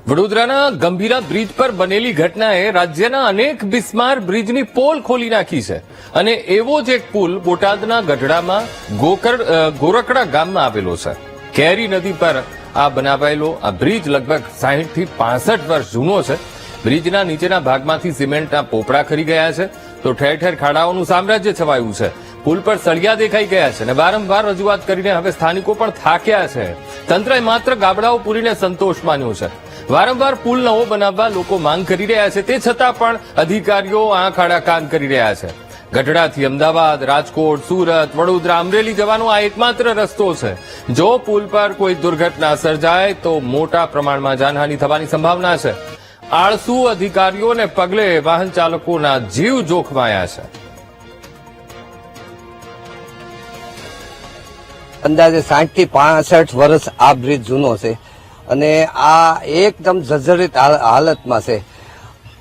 વડોદરાના ગંભીરા બ્રિજ પર બનેલી ઘટનાએ રાજ્યના અનેક બિસ્માર બ્રિજની પોલ ખોલી નાખી છે અને એવો જ એક પુલ બોટાદના ગઢડામાં ગોરકડા ગામમાં આવેલો છે. કેરી નદી પર આ બનાવાયેલો આ બ્રિજ લગભગ 60 થી 65 વર્ષ જૂનો છે. બ્રિજના નીચેના ભાગમાંથી સિમેન્ટના પોપડા ખરી ગયા છે તો ઠેર ઠેર ખાડાઓનું સામ્રાજ્ય છવાયું છે. પુલ પર સળિયા દેખાઈ ગયા છે અને વારંવાર રજૂઆત કરીને હવે સ્થાનિકો પણ થાક્યા છે. તંત્રએ માત્ર ગાબડાઓ પૂરીને સંતોષ માન્યો છે. વારંવાર પુલ નવો બનાવવા લોકો માંગ કરી રહ્યા છે, તે છતાં પણ અધિકારીઓ આંખ આડા કાન કરી રહ્યા છે. ગઢડાથી અમદાવાદ, રાજકોટ, સુરત, વડોદરા, અમરેલી જવાનો આ એકમાત્ર રસ્તો છે. જો પુલ પર કોઈ દુર્ઘટના સર્જાય તો મોટા પ્રમાણમાં જાનહાનિ થવાની સંભાવના છે. આળસુ અધિકારીઓને પગલે વાહન ચાલકોના જીવ જોખમાયા છે. અંદાજે 60 થી 65 વર્ષ આ બ્રિજ જૂનો છે અને આ એકદમ જર્જરિત હાલતમાં છે.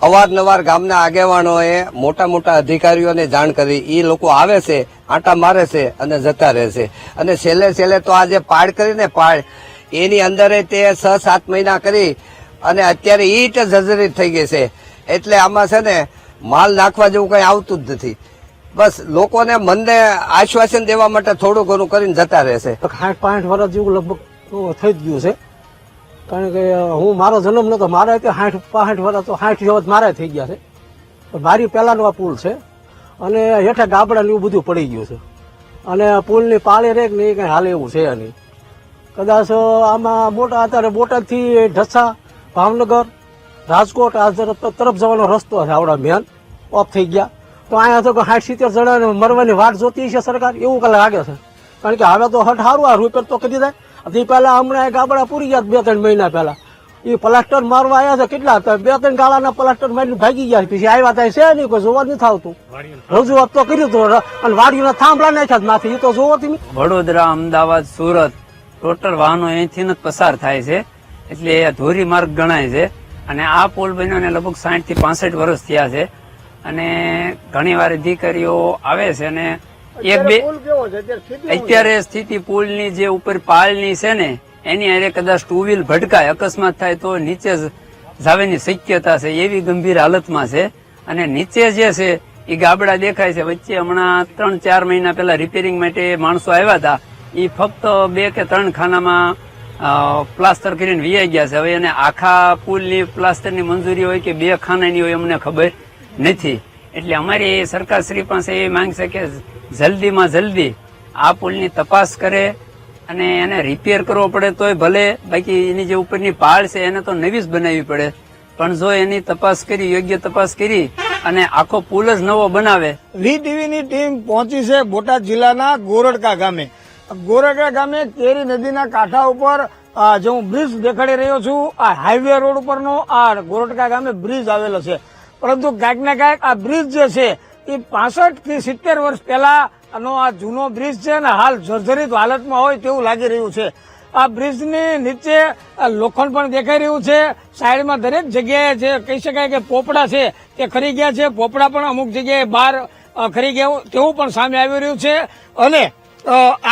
અવારનવાર ગામના આગેવાનોએ મોટા મોટા અધિકારીઓને જાણ કરી. એ લોકો આવે છે, આંટા મારે છે અને જતા રહે છે. અને છેલ્લે તો આ જે પાડ કરીને પાડ એની અંદર તે 6-7 મહિના કરી અને અત્યારે ઈટ જર્જરિત થઈ ગઈ છે. એટલે આમાં છે ને માલ નાખવા જેવું કઈ આવતું જ નથી. બસ લોકોને મનને આશ્વાસન દેવા માટે થોડું ઘણું કરીને જતા રહેશે. 60-65 વર્ષ જેવું લગભગ થઈ જ ગયું છે. કારણ કે હું મારો જન્મ નતો, મારે 60-65 વર્ષ તો 60 જેવા મારે થઈ ગયા છે. મારી પહેલાનો આ પુલ છે અને હેઠા ગાબડા ને એવું બધું પડી ગયું છે અને પુલની પાળે રેક ને એ કઈ હાલે એવું છે નહીં. કદાચ આમાં મોટા અત્યારે બોટાદથી ઢસા, ભાવનગર, રાજકોટ આ તરફ જવાનો રસ્તો છે. આવડા મેન ઓફ થઈ ગયા તો અહીંયા તો 60-70 જણાને મરવાની વાટ જોતી છે સરકાર, એવું કઈ લાગે છે. કારણ કે હવે તો હટ સારું આ રૂપિયા તો કરી જાય. તે પહેલા હમણાં ગાબડા પૂરી ગયા 2-3 મહિના પહેલા. એ પ્લાસ્ટર મારવા આવ્યા છે, કેટલા હતા 2-3 ગાળાના પ્લાસ્ટર મારીને ભાગી ગયા. પછી આવ્યા ત્યાં છે નહીં, કોઈ જોવા નથી આવતું. રજૂઆત તો કર્યું હતું અને વાડીઓના થાંભલા નાખ્યા નથી, એ તો જોવો તમે. વડોદરા, અમદાવાદ, સુરત ટોટલ વાહનો અહીંથી જ પસાર થાય છે એટલે ધોરી માર્ગ ગણાય છે. અને આ પુલ બન્યોને લગભગ 60 થી 65 વર્ષ થયા છે અને ઘણી વાર અધિકારીઓ આવે છે અને અત્યારે સ્થિતિ પુલની જે ઉપર પાળની છે ને એની અરે કદાચ 2 વ્હીલ ભટકાય, અકસ્માત થાય તો નીચે જવાની શક્યતા છે, એવી ગંભીર હાલતમાં છે. અને નીચે જે છે એ ગાબડા દેખાય છે. વચ્ચે હમણાં 3-4 મહિના પહેલા રિપેરિંગ માટે માણસો આવ્યા હતા, એ ફક્ત 2 કે 3 ખાનામાં પ્લાસ્ટર કરીને વીઆઈ ગયા છે. હવે એને આખા પુલની પ્લાસ્ટરની મંજૂરી હોય કે 2 ખાનાની હોય અમને ખબર નથી. એટલે અમારી સરકારશ્રી પાસે એ માંગ છે કે જલ્દીમાં જલ્દી આ પુલની તપાસ કરે અને એને રિપેર કરવો પડે તોય ભલે, બાકી એની જે ઉપરની પાળ છે એને તો નવી જ બનાવવી પડે. પણ જો એની તપાસ કરી, યોગ્ય તપાસ કરી અને આખો પુલ જ નવો બનાવે. VTVની ટીમ પહોંચી છે બોટાદ જિલ્લાના ગોરડકા ગામે. ગોરડકા ગામે કેરી નદીના કાંઠા ઉપર જે હું બ્રિજ દેખાડી રહ્યો છું, આ હાઈવે રોડ ઉપરનો આ ગોરડકા ગામે બ્રિજ આવેલો છે. પરંતુ ક્યાંક ને ક્યાંક આ બ્રિજ જે છે એ 65 થી 70 વર્ષ પહેલાનો આ જૂનો બ્રિજ છે ને હાલ જર્જરિત હાલતમાં હોય તેવું લાગી રહ્યું છે. આ બ્રિજની નીચે લોખંડ પણ દેખાઈ રહ્યું છે. સાઈડમાં દરેક જગ્યાએ જે કહી શકાય કે પોપડા છે તે ખરી ગયા છે. પોપડા પણ અમુક જગ્યાએ બહાર ખરી ગયા તેવું પણ સામે આવી રહ્યું છે. અને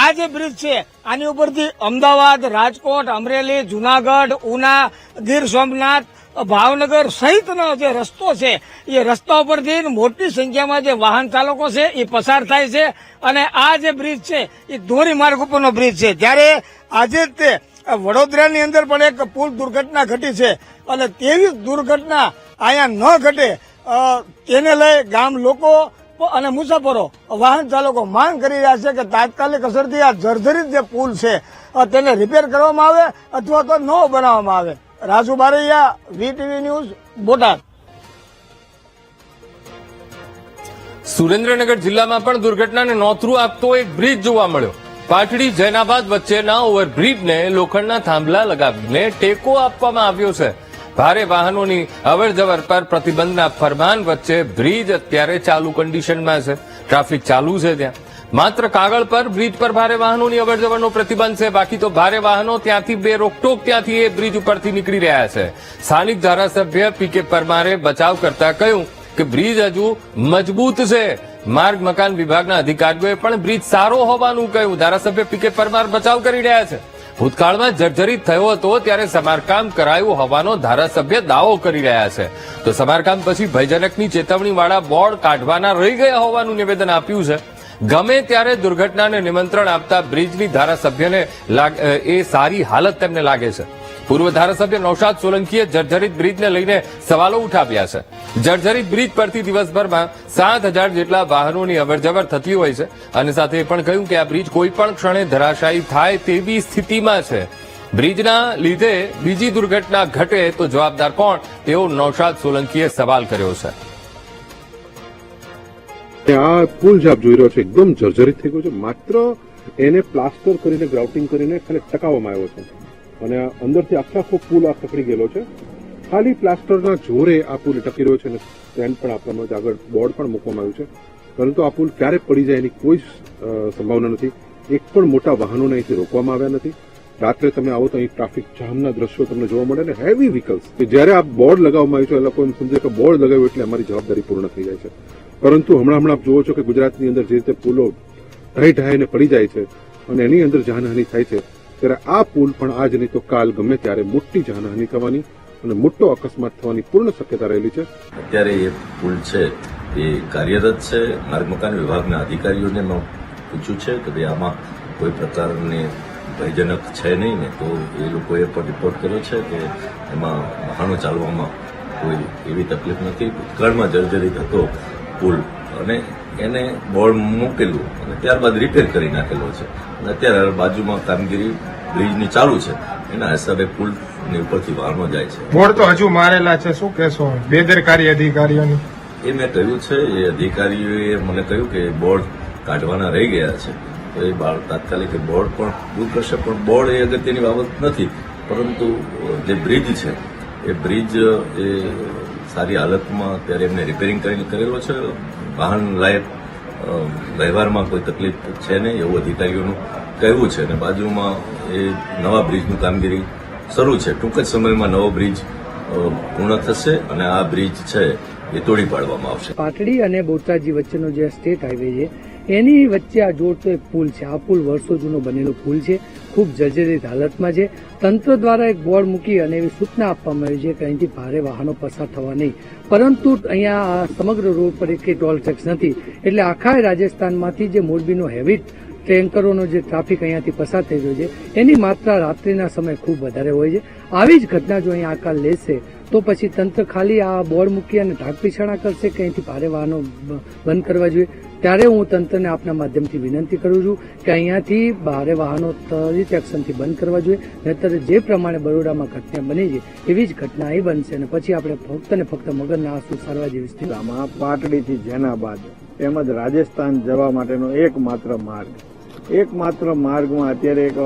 આ જે બ્રિજ છે આની ઉપરથી અમદાવાદ, રાજકોટ, અમરેલી, જુનાગઢ, ઉના, ગીર સોમનાથ, ભાવનગર સહિતનો જે રસ્તો છે એ રસ્તા ઉપરથી મોટી સંખ્યામાં જે વાહન ચાલકો છે એ પસાર થાય છે. અને આ જે બ્રિજ છે એ ધોરીમાર્ગ ઉપરનો બ્રિજ છે. જ્યારે આજે તે વડોદરાની અંદર પણ એક પુલ દુર્ઘટના ઘટી છે અને તેવી દુર્ઘટના અહીંયા ન ઘટે તેને લઈ ગામ લોકો અને મુસાફરો, વાહન ચાલકો માંગ કરી રહ્યા છે કે તાત્કાલિક અસરથી આ જર્જરિત જે પુલ છે તેને રિપેર કરવામાં આવે અથવા તો નવો બનાવવામાં આવે. Raju Baraiya, VTV news, Botad. સુરેન્દ્રનગર જિલ્લામાં પણ દુર્ઘટનાને નોતરું આપતો એક બ્રિજ જોવા મળ્યો. પાટડી જૈનાબાદ વચ્ચેના ઓવરબ્રિજને લોખંડના થાંભલા લગાવીને ટેકો આપવામાં આવ્યો છે. ભારે વાહનોની અવરજવર પર પ્રતિબંધના ફરમાન વચ્ચે બ્રિજ અત્યારે ચાલુ કન્ડિશનમાં છે. ટ્રાફિક ચાલુ છે ત્યાં. માત્ર કાગળ પર બ્રિજ પર ભારે વાહનોની અવરજવરનો પ્રતિબંધ છે, બાકી તો ભારે વાહનો ત્યાંથી બેરોકટોક ત્યાંથી એ બ્રિજ ઉપરથી નીકળી રહ્યા છે. સ્થાનિક ધારાસભ્ય PK પરમારે બચાવ કરતા કહ્યું કે બ્રિજ હજુ મજબૂત છે. માર્ગ મકાન વિભાગના અધિકારીઓએ પણ બ્રિજ સારો હોવાનું કહ્યું. ધારાસભ્ય PK પરમાર બચાવ કરી રહ્યા છે. ભૂતકાળમાં જર્જરિત થયો હતો ત્યારે સમારકામ કરાયું હોવાનો ધારાસભ્ય દાવો કરી રહ્યા છે. તો સમારકામ પછી ભયજનકની ચેતવણીવાળા બોર્ડ કાઢવાના રહી ગયા હોવાનું નિવેદન આપ્યું છે. ગમે ત્યારે દુર્ઘટનાને નિમંત્રણ આપતા બ્રિજની ધારાસભ્યને એ સારી હાલત તેમને લાગે છે. પૂર્વ ધારાસભ્ય નૌશાદ સોલંકીએ જર્જરિત બ્રિજને લઈને સવાલો ઉઠાવ્યા છે. જર્જરિત બ્રિજ પરથી દિવસભરમાં 7,000 જેટલા વાહનોની અવરજવર થતી હોય છે અને સાથે એ પણ કહ્યું કે આ બ્રિજ કોઈ પણ ક્ષણે ધરાશાયી થાય તેવી સ્થિતિમાં છે. બ્રિજના લીધે બીજી દુર્ઘટના ઘટે તો જવાબદાર કોણ, તેવો નૌશાદ સોલંકીએ સવાલ કર્યો છે. આ પુલ જે આપ જોઈ રહ્યો છો એકદમ જર્જરિત થઈ ગયો છે. માત્ર એને પ્લાસ્ટર કરીને ગ્રાઉટિંગ કરીને ખાલી ટકાવવામાં આવ્યો છે અને અંદરથી આખો પુલ આ પકડી ગયેલો છે. ખાલી પ્લાસ્ટરના જોરે આ પુલ ટકી રહ્યો છે અને સ્ટેન્ડ પણ આપવામાં આવ્યું છે, આગળ બોર્ડ પણ મૂકવામાં આવ્યું છે. પરંતુ આ પુલ ક્યારે પડી જાય એની કોઈ સંભાવના નથી. એક પણ મોટા વાહનોને અહીંથી રોકવામાં આવ્યા નથી. રાત્રે તમે આવો તો અહીં ટ્રાફિક જામના દ્રશ્યો તમને જોવા મળે ને હેવી વ્હીકલ્સ. જ્યારે આ બોર્ડ લગાવવામાં આવ્યું છે એ લોકો એમ સમજે કે બોર્ડ લગાવ્યું એટલે અમારી જવાબદારી પૂર્ણ થઈ જાય છે. પરંતુ હમણાં આપ જુઓ છો કે ગુજરાતની અંદર જે રીતે પુલો ઢાઈને પડી જાય છે અને એની અંદર જાનહાનિ થાય છે, ત્યારે આ પુલ પણ આજ નહીં તો કાલ ગમે ત્યારે મોટી જાનહાનિ થવાની અને મોટો અકસ્માત થવાની પૂર્ણ શક્યતા રહેલી છે. અત્યારે એ પુલ છે એ કાર્યરત છે. માર્ગ મકાન વિભાગના અધિકારીઓને મેં પૂછ્યું છે કે ભાઈ આમાં કોઈ પ્રકારની ભયજનક છે નહીં ને, તો એ લોકોએ પણ રિપોર્ટ કર્યો છે કે એમાં વાહનો ચાલવામાં કોઈ એવી તકલીફ નથી. ભૂતકાળમાં જર્જરિત હતો પુલ અને એને બોર્ડ મૂકેલું અને ત્યારબાદ રિપેર કરી નાખેલો છે અને અત્યારે બાજુમાં કામગીરી બ્રિજની ચાલુ છે. એના હિસાબે પુલની ઉપરથી વાહનો જાય છે. બોર્ડ તો હજુ મારેલા છે, શું કહેશો બેદરકારી અધિકારીઓની? એ મેં કહ્યું છે, એ અધિકારીઓએ મને કહ્યું કે બોર્ડ કાઢવાના રહી ગયા છે, તો એ તાત્કાલિક બોર્ડ પણ દૂર કરશે. પણ બોર્ડ એ અગત્યની બાબત નથી, પરંતુ જે બ્રિજ છે એ બ્રિજ એ સારી હાલતમાં અત્યારે એમને રિપેરિંગ કરીને કરેલો છે. વાહન લાયક વ્યવહારમાં કોઈ તકલીફ છે નહીં એવું અધિકારીઓનું કહેવું છે અને બાજુમાં એ નવા બ્રિજનું કામગીરી શરૂ છે. ટૂંક જ સમયમાં નવો બ્રિજ પૂર્ણ થશે અને આ બ્રિજ છે એ તોડી પાડવામાં આવશે. પાટડી અને બોટાજી વચ્ચેનો જે સ્ટેટ હાઈવે છે એની વચ્ચે આ જોડતો એક પુલ છે. આ પુલ વર્ષો જૂનો બનેલો પુલ છે, ખૂબ જર્જરિત હાલતમાં છે. તંત્ર દ્વારા એક બોર્ડ મૂકી અને એવી સૂચના આપવામાં આવી છે કે અહીંથી ભારે વાહનો પસાર થવા નહીં, પરંતુ અહીંયા સમગ્ર રોડ પર એક ટોલ ટેક્સ નથી, એટલે આખા રાજસ્થાનમાંથી જે મોરબીનો હેવી ટેન્કરોનો જે ટ્રાફિક અહીંયાથી પસાર થઈ રહ્યો છે એની માત્રા રાત્રિના સમયે ખૂબ વધારે હોય છે. આવી જ ઘટના જો અહીંયા આકાર લેશે તો પછી તંત્ર ખાલી આ બોર્ડ મૂકી અને ઢાકપીછાણા કરશે કે અહીંથી ભારે વાહનો બંધ કરવા જોઈએ. ત્યારે હું તંત્રને આપના માધ્યમથી વિનંતી કરું છું કે અહીંયાથી ભારે વાહનો ત્વરિત એક્શનથી બંધ કરવા જોઈએ, નહીતર જે પ્રમાણે બરોડામાં ઘટના બની છે એવી જ ઘટના અહીં બનશે અને પછી આપણે ફક્ત ને ફક્ત મગજના આંસુ સારવા જેવી સ્થિતિમાં પાટડીથી જેનાબાદ તેમજ રાજસ્થાન જવા માટેનો એકમાત્ર માર્ગમાં અત્યારે એક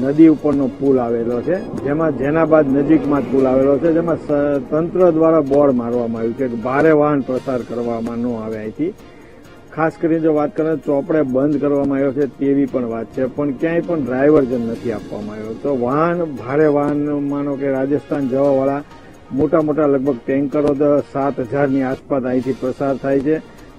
નદી ઉપરનો પુલ આવેલો છે, જેમાં જેનાબાદ નજીકમાં જ પુલ આવેલો છે, જેમાં તંત્ર દ્વારા બોર્ડ મારવામાં આવ્યું છે કે ભારે વાહન પસાર કરવામાં ન આવે અહીંથી. ખાસ કરીને જો વાત કરીએ ચોપડે બંધ કરવામાં આવ્યો છે તેવી પણ વાત છે, પણ ક્યાંય પણ ડ્રાઈવર્જન નથી આપવામાં આવ્યો. તો ભારે વાહન માનો કે રાજસ્થાન જવાવાળા મોટા લગભગ ટેન્કરો 7,000ની આસપાસ અહીંથી પસાર થાય છે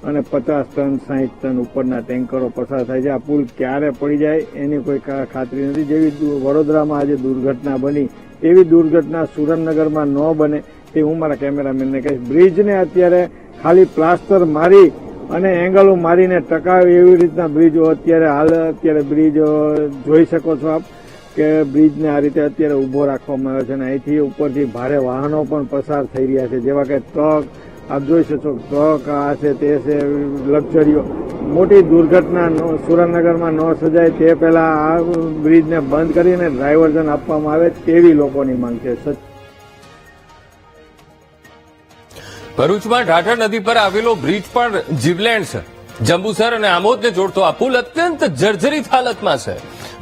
અને 50 ટન 60 ટન ઉપરના ટેન્કરો પસાર થાય છે. આ પુલ ક્યારે પડી જાય એની કોઈ ખાતરી નથી. જેવી વડોદરામાં આજે દુર્ઘટના બની એવી દુર્ઘટના સુરેન્દ્રનગરમાં ન બને તે હું મારા કેમેરામેનને કહીશ. બ્રિજને અત્યારે ખાલી પ્લાસ્ટર મારી અને એંગલો મારીને ટકાવે એવી રીતના બ્રિજો અત્યારે બ્રિજ જોઈ શકો છો આપ કે બ્રિજને આ રીતે અત્યારે ઉભો રાખવામાં આવ્યો છે અને અહીંથી ઉપરથી ભારે વાહનો પણ પસાર થઈ રહ્યા છે, જેવા કે ટ્રક આપ જોઈ શકો. ટ્રક આ છે તે છે લક્ઝરીઓ. મોટી દુર્ઘટના સુરેન્દ્રનગરમાં ન સર્જાય તે પહેલા આ બ્રિજને બંધ કરીને ડ્રાઈવર્જન આપવામાં આવે તેવી લોકોની માંગ છે. ભરૂચમાં ઢાઢર નદી પર આવેલો બ્રિજ પણ જીવલેણ છે. જંબુસર અને આમોદને જોડતો આ પુલ અત્યંત જર્જરિત હાલતમાં છે.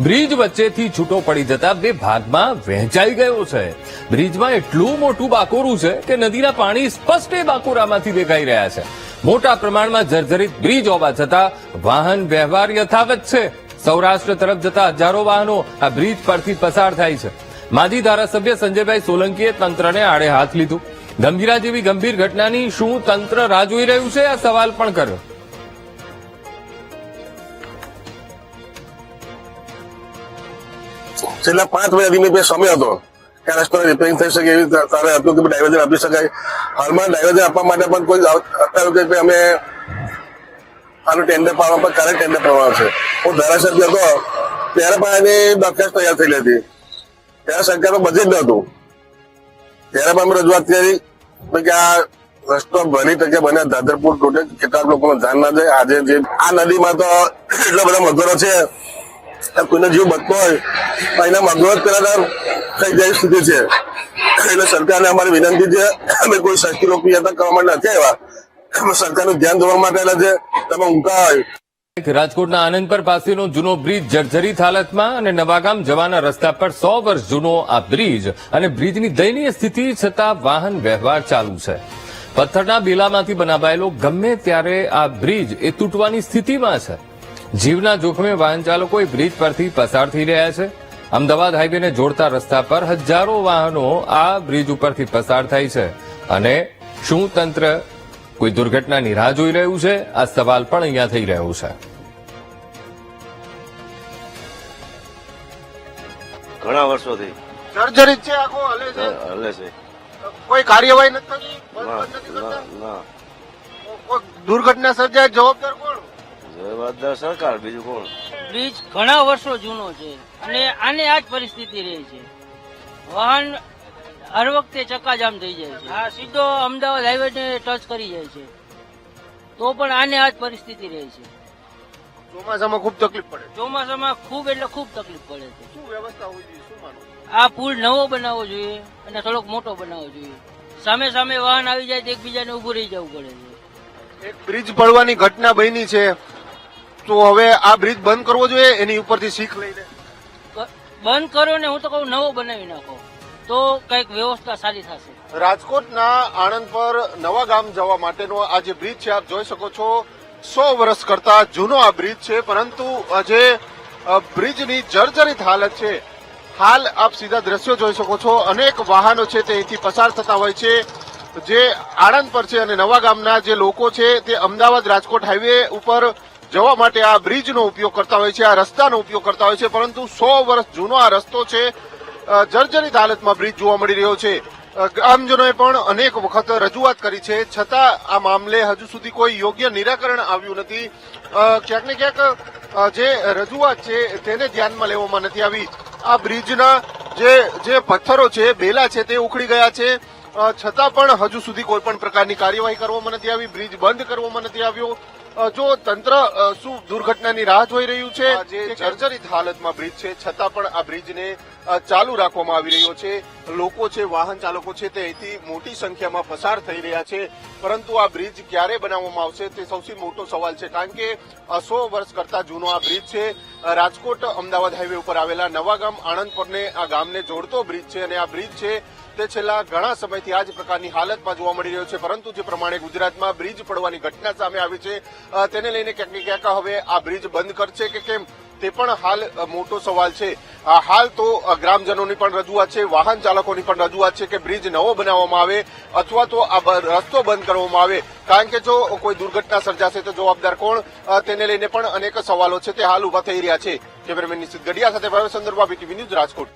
બ્રિજ વચ્ચેથી છૂટો પડી જતા બે ભાગમાં વહેંચાઈ ગયો છે. બ્રિજમાં એટલું મોટું બાકોરું છે કે નદીના પાણી સ્પષ્ટ એ બાકોરામાંથી દેખાઈ રહ્યા છે. મોટા પ્રમાણમાં જર્જરિત બ્રિજ હોવા છતાં વાહન વ્યવહાર યથાવત છે. સૌરાષ્ટ્ર તરફ જતા હજારો વાહનો આ બ્રિજ પરથી પસાર થાય છે. માજી ધારાસભ્ય સંજયભાઈ સોલંકીએ તંત્રને આડે હાથ લીધું. ગંભીરા જેવી ગંભીર ઘટનાની શું તંત્ર રાહ જોઈ રહ્યું છે, આ સવાલ પણ કર્યો. છેલ્લા 5 મહિનાથી મેં સમય હતો કે આ રસ્તો રિપેરિંગ થઈ શકે એવી તારે હતું કે ડાયવર્ઝન આપી શકાય. હાલમાં ડાયવર્ઝન આપવા માટે પણ કોઈ અત્યારે કે અમે આનું ટેન્ડર પાડવા પર ક્યારે ટેન્ડર પાડવાનું છે. હું ધારાસભ્ય હતો ત્યારે પણ એની દરખાસ્ત તૈયાર થયેલી હતી. ત્યારે સરકારનું બજેટ ન હતું. ત્યારે પણ અમે રજૂઆત કરી કે આ રસ્તો બની ટકે બને ધાધરપુર ટોટલ કેટલાક લોકોનું ધ્યાન ના જાય. આજે જે આ નદીમાં તો એટલા બધા મગરો છે કોઈનો જીવ બચતો હોય તો એના મગરો જ પેલા થઈ જાય સ્થિતિ છે. એટલે સરકારને અમારી વિનંતી છે, અમે કોઈ સસ્તી લોકપ્રિયતા કરવા માટે નથી આવ્યા, સરકારનું ધ્યાન દોરવા માટે આવ્યા છે. તમે ઊંઘા હોય રાજકોટના આનંદપર પાસેનો જૂનો બ્રિજ જર્જરિત હાલતમાં અને નવાગામ જવાના રસ્તા પર 100 વર્ષ જૂનો આ બ્રિજ અને બ્રિજની દયનીય સ્થિતિ છતાં વાહન વ્યવહાર ચાલુ છે. પથ્થરના બેલામાંથી બનાવાયેલો ગમે ત્યારે આ બ્રિજ એ તૂટવાની સ્થિતિમાં છે. જીવના જોખમે વાહન ચાલકો બ્રિજ પરથી પસાર થઈ રહ્યા છે. અમદાવાદ હાઈવેને જોડતા રસ્તા પર હજારો વાહનો આ બ્રિજ ઉપરથી પસાર થાય છે. અને શું તંત્ર કોઈ દુર્ઘટનાની રાહ જોઈ રહ્યું છે? આ સવાલ પણ અહીંયા થઈ રહ્યો છે. ઘણા વર્ષોથી જર્જરિત છે, આખો હલે છે, હલે છે. કોઈ કાર્યવાહી નથી થતી, ના, કોઈ દુર્ઘટના સર્જાય જવાબદાર કોણ? જવાબદાર સરકાર, બીજું કોણ? બ્રિજ ઘણા વર્ષો જૂનો છે અને આને આ જ પરિસ્થિતિ રહે છે. વાહન હર વખતે ચક્કાજામ થઈ જાય છે. આ સીધો અમદાવાદ હાઈવે ને ટચ કરી જાય છે તો પણ આને આ જ પરિસ્થિતિ રહે છે. ચોમાસામાં ખૂબ તકલીફ પડે. ચોમાસામાં ખૂબ એટલે ખૂબ તકલીફ પડે છે. શું વ્યવસ્થા હોવી જોઈએ, શું માનો? આ પુલ નવો બનાવવો જોઈએ અને થોડોક મોટો બનાવવો જોઈએ. સામે સામે વાહન આવી જાય તો એકબીજાને ઉભું રહી જવું પડે છે. એક બ્રિજ પડવાની ઘટના બની છે તો હવે આ બ્રિજ બંધ કરવો જોઈએ, એની ઉપરથી શીખ લઈને બંધ કરો ને હું તો કહું નવો બનાવી નાખો તો કઈક વ્યવસ્થા સારી થશે. રાજકોટના આણંદ પર નવા ગામ જવા માટેનો આ જે બ્રિજ છે આપ જોઈ શકો છો 100 વર્ષ કરતા જૂનો આ બ્રિજ છે, પરંતુ જે બ્રિજની જર્જરિત હાલત છે. હાલ આપ સીધા દ્રશ્યો જોઈ શકો છો, અનેક વાહનો છે તે અહીંથી પસાર થતા હોય છે જે આણંદ પર છે અને નવા ગામના જે લોકો છે તે અમદાવાદ રાજકોટ હાઈવે ઉપર જવા માટે આ બ્રિજનો ઉપયોગ કરતા હોય છે, આ રસ્તાનો ઉપયોગ કરતા હોય છે. પરંતુ 100 વર્ષ જૂનો આ રસ્તો છે, જર્જરિત હાલતમાં બ્રિજ જોવા મળી રહ્યો છે. ગ્રામજનોએ પણ અનેક વખત રજૂઆત કરી છે, છતાં આ મામલે હજુ સુધી કોઈ યોગ્ય નિરાકરણ આવ્યું નથી. ક્યાંક ને ક્યાંક જે રજૂઆત છે તેને ધ્યાનમાં લેવામાં નથી આવી. આ બ્રિજના જે પથ્થરો છે, બેલા છે તે ઉખડી ગયા છે, છતાં પણ હજુ સુધી કોઈ પણ પ્રકારની કાર્યવાહી કરવામાં નથી આવી, બ્રિજ બંધ કરવામાં નથી આવ્યો. જો તંત્ર શું દુર્ઘટનાની રાહ જોઈ રહ્યું છે? જે જર્જરિત હાલતમાં બ્રિજ છે છતાં પણ આ બ્રિજને ચાલુ રાખવામાં આવી રહ્યો છે. લોકો છે, વાહન ચાલકો છે તે અહીંથી મોટી સંખ્યામાં પસાર થઈ રહ્યા છે, પરંતુ આ બ્રિજ ક્યારે બનાવવામાં આવશે તે સૌથી મોટો સવાલ છે. કારણ કે 100 વર્ષ કરતા જૂનો આ બ્રિજ છે. રાજકોટ અમદાવાદ હાઈવે ઉપર આવેલા નવાગામ આણંદ પરને આ ગામને જોડતો બ્રિજ છે અને આ બ્રિજ છે તે છેલ્લા ઘણા સમયથી આ જ પ્રકારની હાલતમાં જોવા મળી રહ્યો છે. પરંતુ જે પ્રમાણે ગુજરાતમાં બ્રિજ પડવાની ઘટના સામે આવી છે તેને લઈને ક્યાંક ને ક્યાંક હવે આ બ્રિજ બંધ કરશે કે કેમ તે પણ હાલ મોટો સવાલ છે. હાલ તો ગ્રામજનોની પણ રજૂઆત છે, વાહન ચાલકોની પણ રજૂઆત છે કે બ્રિજ નવો બનાવવામાં આવે અથવા તો આ રસ્તો બંધ કરવામાં આવે. કારણ કે જો કોઈ દુર્ઘટના સર્જાશે તો જવાબદાર કોણ, તેને લઈને પણ અનેક સવાલો છે તે હાલ ઉભા થઈ રહ્યા છે. કેમેરામેન નિશિત ગઢિયા સાથે ભાવેશ ચંદ્રબાબુ, બીટીવી ન્યૂઝ, રાજકોટ.